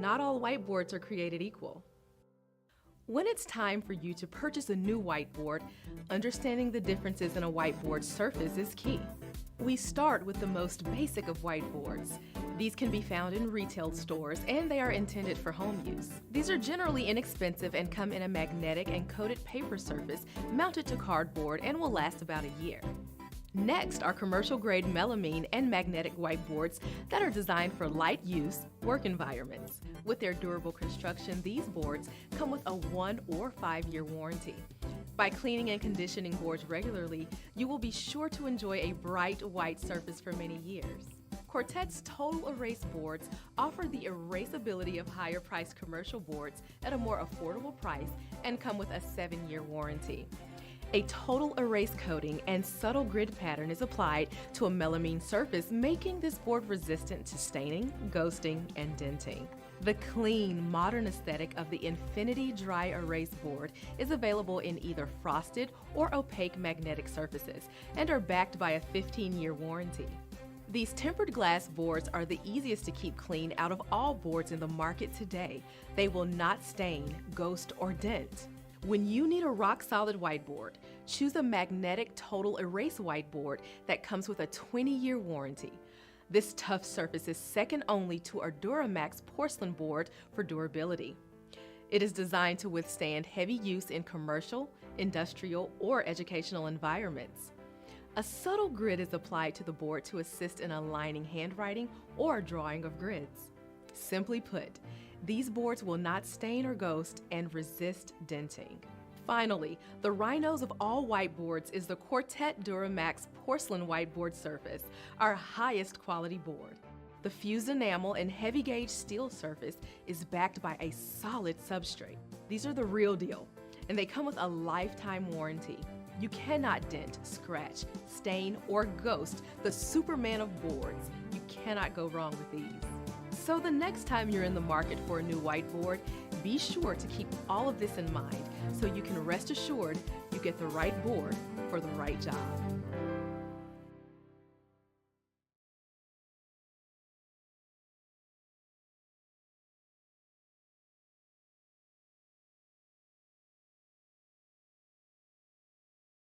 not all whiteboards are created equal. When it's time for you to purchase a new whiteboard, understanding the differences in a whiteboard surface is key. We start with the most basic of whiteboards. These can be found in retail stores and they are intended for home use. These are generally inexpensive and come in a magnetic and coated paper surface mounted to cardboard and will last about a year. Next are commercial-grade melamine and magnetic whiteboards that are designed for light-use work environments. With their durable construction, these boards come with a 1 or 5-year warranty. By cleaning and conditioning boards regularly, you will be sure to enjoy a bright white surface for many years. Quartet's Total Erase boards offer the erasability of higher-priced commercial boards at a more affordable price and come with a 7-year warranty. A total erase coating and subtle grid pattern is applied to a melamine surface, making this board resistant to staining, ghosting, and denting. The clean, modern aesthetic of the Infinity Dry Erase board is available in either frosted or opaque magnetic surfaces and are backed by a 15-year warranty. These tempered glass boards are the easiest to keep clean out of all boards in the market today. They will not stain, ghost, or dent. When you need a rock-solid whiteboard, choose a magnetic total erase whiteboard that comes with a 20-year warranty. This tough surface is second only to our Duramax porcelain board for durability. It is designed to withstand heavy use in commercial, industrial, or educational environments. A subtle grid is applied to the board to assist in aligning handwriting or drawing of grids. Simply put, these boards will not stain or ghost and resist denting. Finally, the rhinos of all whiteboards is the Quartet Duramax porcelain whiteboard surface, our highest quality board. The fused enamel and heavy gauge steel surface is backed by a solid substrate. These are the real deal, and they come with a lifetime warranty. You cannot dent, scratch, stain, or ghost the Superman of boards. You cannot go wrong with these. So the next time you're in the market for a new whiteboard, be sure to keep all of this in mind so you can rest assured you get the right board for the right job.